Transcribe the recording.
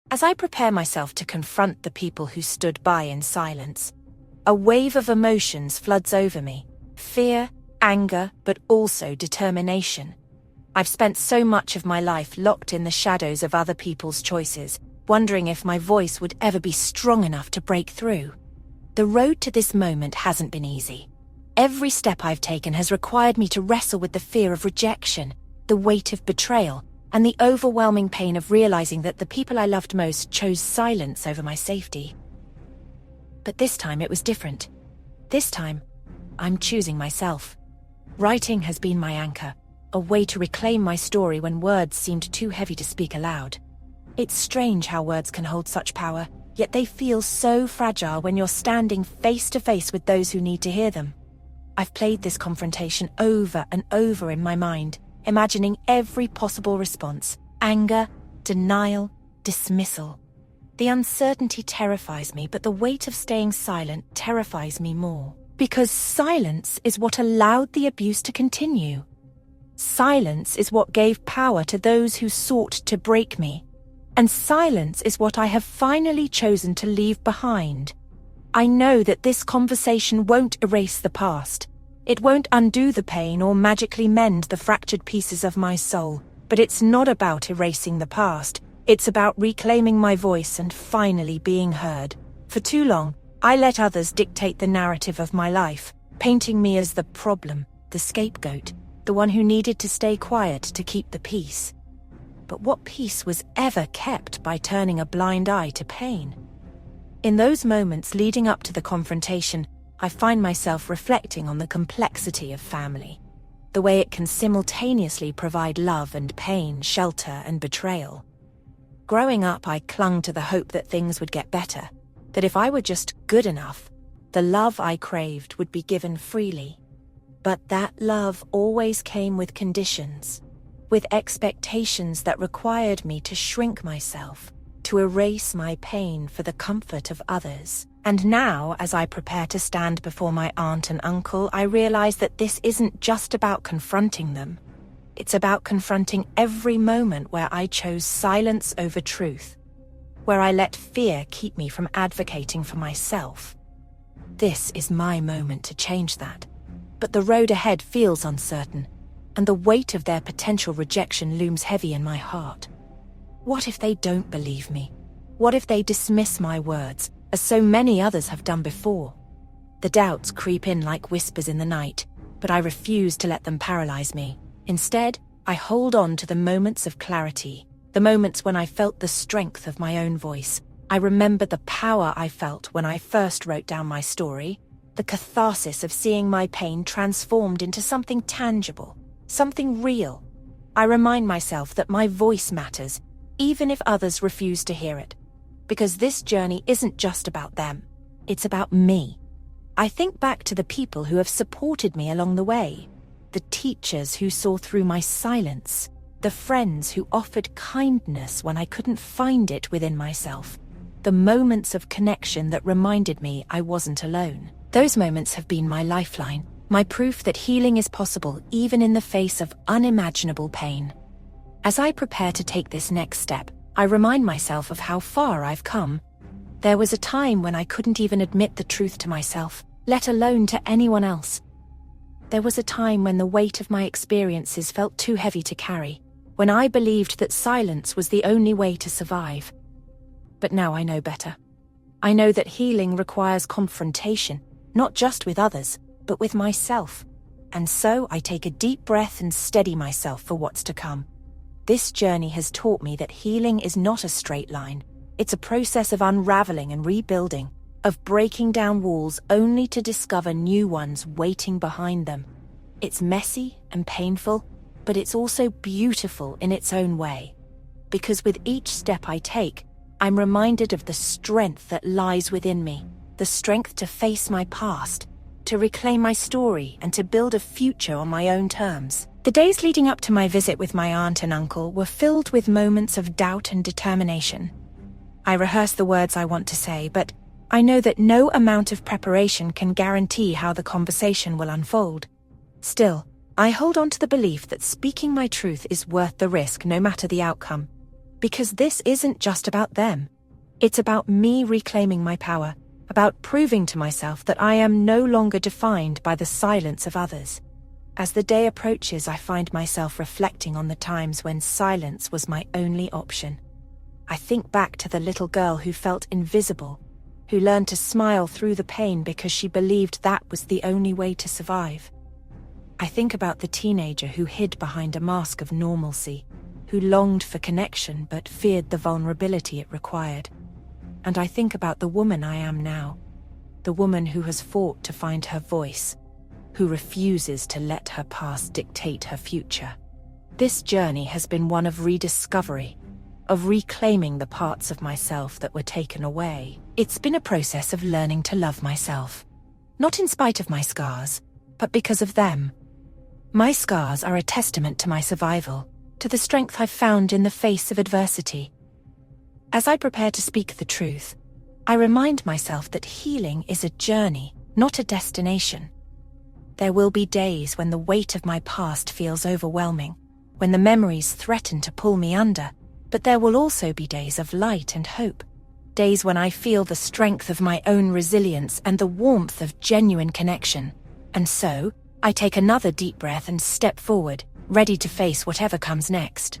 As I prepare myself to confront the people who stood by in silence, a wave of emotions floods over me. Fear, anger, but also determination. I've spent so much of my life locked in the shadows of other people's choices, wondering if my voice would ever be strong enough to break through. The road to this moment hasn't been easy. Every step I've taken has required me to wrestle with the fear of rejection, the weight of betrayal, and the overwhelming pain of realizing that the people I loved most chose silence over my safety. But this time it was different. This time, I'm choosing myself. Writing has been my anchor, a way to reclaim my story when words seemed too heavy to speak aloud. It's strange how words can hold such power, yet they feel so fragile when you're standing face to face with those who need to hear them. I've played this confrontation over and over in my mind, imagining every possible response: anger, denial, dismissal. The uncertainty terrifies me, but the weight of staying silent terrifies me more. Because silence is what allowed the abuse to continue. Silence is what gave power to those who sought to break me. And silence is what I have finally chosen to leave behind. I know that this conversation won't erase the past. It won't undo the pain or magically mend the fractured pieces of my soul. But it's not about erasing the past. It's about reclaiming my voice and finally being heard. For too long, I let others dictate the narrative of my life, painting me as the problem, the scapegoat, the one who needed to stay quiet to keep the peace. But what peace was ever kept by turning a blind eye to pain? In those moments leading up to the confrontation, I find myself reflecting on the complexity of family, the way it can simultaneously provide love and pain, shelter and betrayal. Growing up, I clung to the hope that things would get better, that if I were just good enough, the love I craved would be given freely. But that love always came with conditions, with expectations that required me to shrink myself, to erase my pain for the comfort of others. And now, as I prepare to stand before my aunt and uncle, I realize that this isn't just about confronting them. It's about confronting every moment where I chose silence over truth, where I let fear keep me from advocating for myself. This is my moment to change that. But the road ahead feels uncertain, and the weight of their potential rejection looms heavy in my heart. What if they don't believe me? What if they dismiss my words, as so many others have done before? The doubts creep in like whispers in the night, but I refuse to let them paralyze me. Instead, I hold on to the moments of clarity, the moments when I felt the strength of my own voice. I remember the power I felt when I first wrote down my story, the catharsis of seeing my pain transformed into something tangible, something real. I remind myself that my voice matters, even if others refuse to hear it. Because this journey isn't just about them, it's about me. I think back to the people who have supported me along the way, the teachers who saw through my silence, the friends who offered kindness when I couldn't find it within myself, the moments of connection that reminded me I wasn't alone. Those moments have been my lifeline, my proof that healing is possible even in the face of unimaginable pain. As I prepare to take this next step, I remind myself of how far I've come. There was a time when I couldn't even admit the truth to myself, let alone to anyone else. There was a time when the weight of my experiences felt too heavy to carry, when I believed that silence was the only way to survive. But now I know better. I know that healing requires confrontation, not just with others, but with myself. And so I take a deep breath and steady myself for what's to come. This journey has taught me that healing is not a straight line. It's a process of unraveling and rebuilding, of breaking down walls only to discover new ones waiting behind them. It's messy and painful, but it's also beautiful in its own way. Because with each step I take, I'm reminded of the strength that lies within me, the strength to face my past, to reclaim my story, and to build a future on my own terms. The days leading up to my visit with my aunt and uncle were filled with moments of doubt and determination. I rehearse the words I want to say, but I know that no amount of preparation can guarantee how the conversation will unfold. Still, I hold on to the belief that speaking my truth is worth the risk no matter the outcome. Because this isn't just about them. It's about me reclaiming my power, about proving to myself that I am no longer defined by the silence of others. As the day approaches, I find myself reflecting on the times when silence was my only option. I think back to the little girl who felt invisible, who learned to smile through the pain because she believed that was the only way to survive. I think about the teenager who hid behind a mask of normalcy, who longed for connection but feared the vulnerability it required. And I think about the woman I am now, the woman who has fought to find her voice, who refuses to let her past dictate her future. This journey has been one of rediscovery, of reclaiming the parts of myself that were taken away. It's been a process of learning to love myself, not in spite of my scars, but because of them. My scars are a testament to my survival, to the strength I've found in the face of adversity. As I prepare to speak the truth, I remind myself that healing is a journey, not a destination. There will be days when the weight of my past feels overwhelming, when the memories threaten to pull me under, but there will also be days of light and hope, days when I feel the strength of my own resilience and the warmth of genuine connection. And so, I take another deep breath and step forward, ready to face whatever comes next.